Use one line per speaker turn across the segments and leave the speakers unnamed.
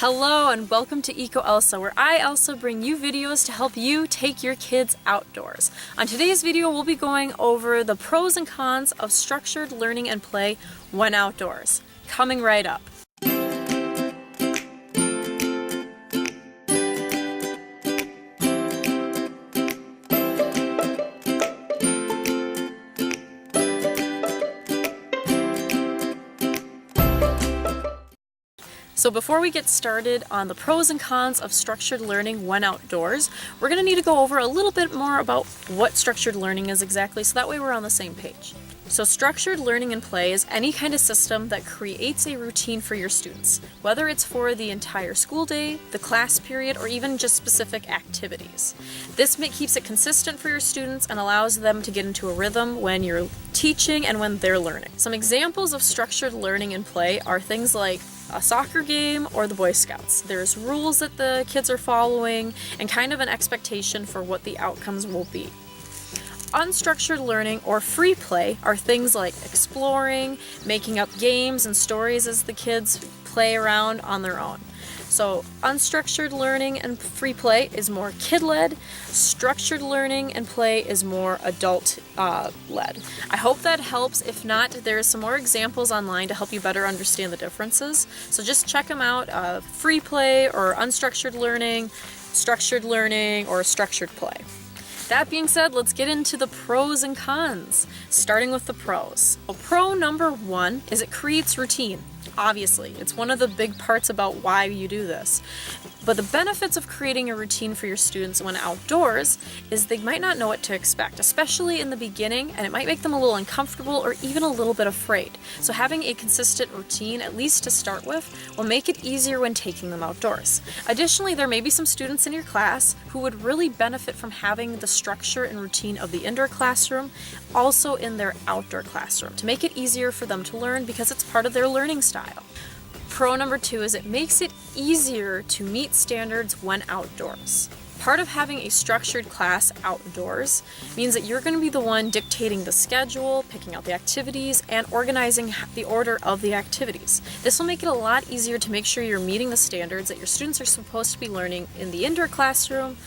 Hello and welcome to EcoElsa, where I, Elsa, bring you videos to help you take your kids outdoors. On today's video, we'll be going over the pros and cons of structured learning and play when outdoors. Coming right up. So before we get started on the pros and cons of structured learning when outdoors, we're going to need to go over a little bit more about what structured learning is exactly, so that way we're on the same page. So structured learning and play is any kind of system that creates a routine for your students, whether it's for the entire school day, the class period, or even just specific activities. This keeps it consistent for your students and allows them to get into a rhythm when you're teaching and when they're learning. Some examples of structured learning and play are things like a soccer game or the Boy Scouts. There's rules that the kids are following and kind of an expectation for what the outcomes will be. Unstructured learning or free play are things like exploring, making up games and stories as the kids play around on their own. So unstructured learning and free play is more kid-led. Structured learning and play is more adult-led. I hope that helps. If not, there's some more examples online to help you better understand the differences. So just check them out, free play or unstructured learning, structured learning, or structured play. That being said, let's get into the pros and cons, starting with the pros. Well, pro number one is it creates routine. Obviously, it's one of the big parts about why you do this. But the benefits of creating a routine for your students when outdoors is they might not know what to expect, especially in the beginning, and it might make them a little uncomfortable or even a little bit afraid. So having a consistent routine, at least to start with, will make it easier when taking them outdoors. Additionally, there may be some students in your class who would really benefit from having the structure and routine of the indoor classroom also in their outdoor classroom to make it easier for them to learn because it's part of their learning style. Pro number two is it makes it easier to meet standards when outdoors. Part of having a structured class outdoors means that you're going to be the one dictating the schedule, picking out the activities, and organizing the order of the activities. This will make it a lot easier to make sure you're meeting the standards that your students are supposed to be learning in the indoor classroom,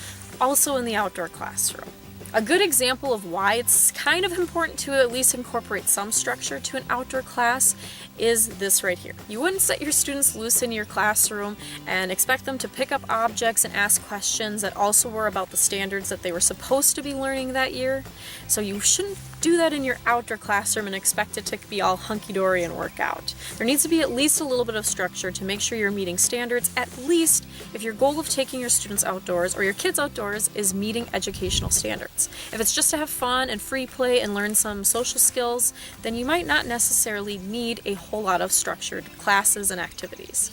also in the outdoor classroom. A good example of why it's kind of important to at least incorporate some structure to an outdoor class is this right here. You wouldn't set your students loose in your classroom and expect them to pick up objects and ask questions that also were about the standards that they were supposed to be learning that year. So you shouldn't do that in your outdoor classroom and expect it to be all hunky-dory and work out. There needs to be at least a little bit of structure to make sure you're meeting standards, at least if your goal of taking your students outdoors or your kids outdoors is meeting educational standards. If it's just to have fun and free play and learn some social skills, then you might not necessarily need a whole lot of structured classes and activities.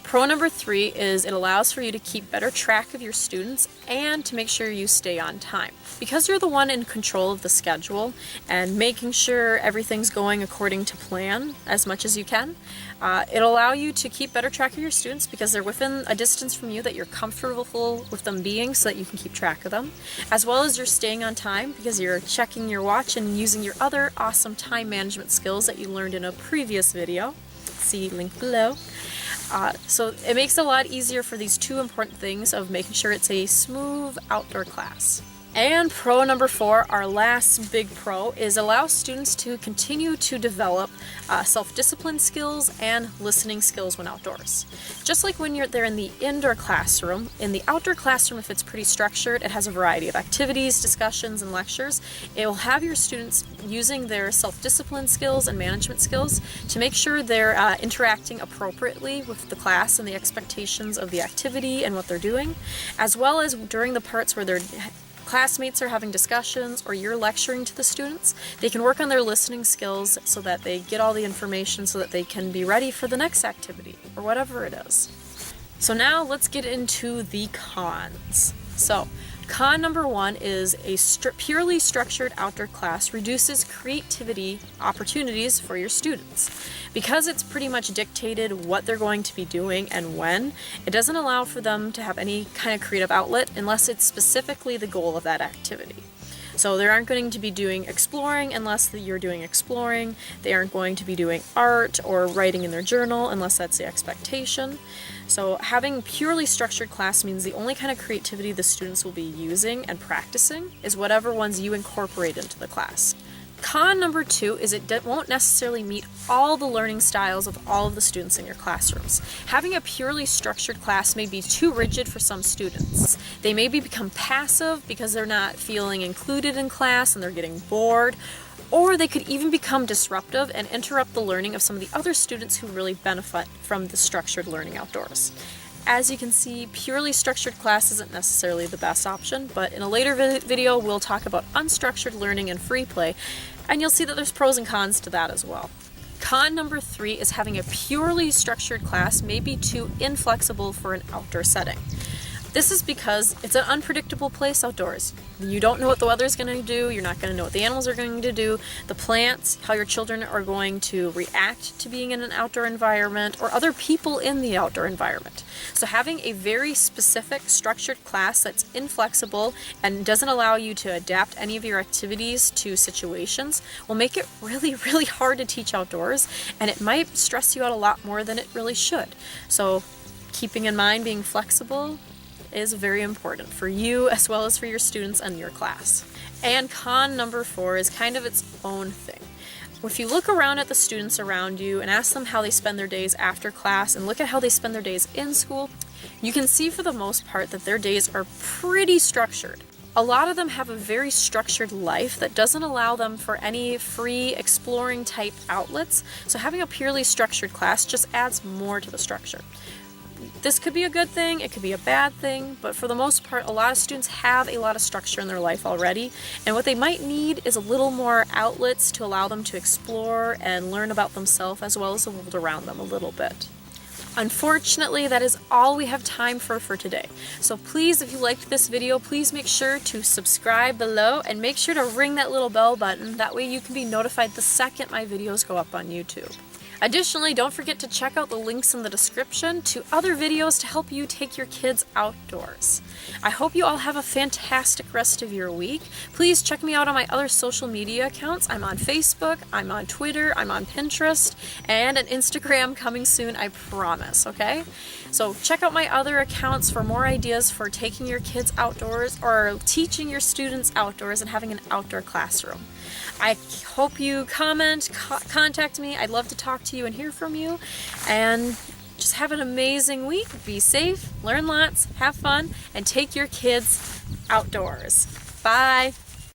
Pro number three is it allows for you to keep better track of your students and to make sure you stay on time. Because you're the one in control of the schedule and making sure everything's going according to plan as much as you can, it'll allow you to keep better track of your students because they're within a distance from you that you're comfortable with them being so that you can keep track of them, as well as you're staying on time because you're checking your watch and using your other awesome time management skills that you learned in a previous video. See link below. So it makes it a lot easier for these two important things of making sure it's a smooth outdoor class. And pro number four, our last big pro, is allow students to continue to develop self-discipline skills and listening skills when outdoors. Just like when they're in the indoor classroom, in the outdoor classroom, if it's pretty structured, it has a variety of activities, discussions, and lectures. It will have your students using their self-discipline skills and management skills to make sure they're interacting appropriately with the class and the expectations of the activity and what they're doing, as well as during the parts where they're classmates are having discussions or you're lecturing to the students, they can work on their listening skills so that they get all the information so that they can be ready for the next activity or whatever it is. So now let's get into the cons. So con number one is a purely structured outdoor class reduces creativity opportunities for your students. Because it's pretty much dictated what they're going to be doing and when, it doesn't allow for them to have any kind of creative outlet unless it's specifically the goal of that activity. So they aren't going to be doing exploring unless you're doing exploring. They aren't going to be doing art or writing in their journal unless that's the expectation. So having purely structured class means the only kind of creativity the students will be using and practicing is whatever ones you incorporate into the class. Con number 2 is it won't necessarily meet all the learning styles of all of the students in your classrooms. Having a purely structured class may be too rigid for some students. They maybe become passive because they're not feeling included in class and they're getting bored, or they could even become disruptive and interrupt the learning of some of the other students who really benefit from the structured learning outdoors. As you can see, purely structured class isn't necessarily the best option, but in a later video we'll talk about unstructured learning and free play, and you'll see that there's pros and cons to that as well. Con number 3 is having a purely structured class may be too inflexible for an outdoor setting. This is because it's an unpredictable place outdoors. You don't know what the weather's going to do, you're not going to know what the animals are going to do, the plants, how your children are going to react to being in an outdoor environment, or other people in the outdoor environment. So having a very specific structured class that's inflexible and doesn't allow you to adapt any of your activities to situations will make it really, really hard to teach outdoors, and it might stress you out a lot more than it really should. So keeping in mind being flexible is very important for you as well as for your students and your class. And con number 4 is kind of its own thing. If you look around at the students around you and ask them how they spend their days after class and look at how they spend their days in school, you can see for the most part that their days are pretty structured. A lot of them have a very structured life that doesn't allow them for any free exploring type outlets, so having a purely structured class just adds more to the structure. This could be a good thing, it could be a bad thing, but for the most part, a lot of students have a lot of structure in their life already, and what they might need is a little more outlets to allow them to explore and learn about themselves as well as the world around them a little bit. Unfortunately, that is all we have time for today. So please, if you liked this video, please make sure to subscribe below and make sure to ring that little bell button. That way you can be notified the second my videos go up on YouTube. Additionally, don't forget to check out the links in the description to other videos to help you take your kids outdoors. I hope you all have a fantastic rest of your week. Please check me out on my other social media accounts. I'm on Facebook, I'm on Twitter, I'm on Pinterest, and an Instagram coming soon, I promise, okay? So check out my other accounts for more ideas for taking your kids outdoors or teaching your students outdoors and having an outdoor classroom. I hope you comment, contact me. I'd love to talk to you and hear from you. And just have an amazing week. Be safe, learn lots, have fun, and take your kids outdoors. Bye.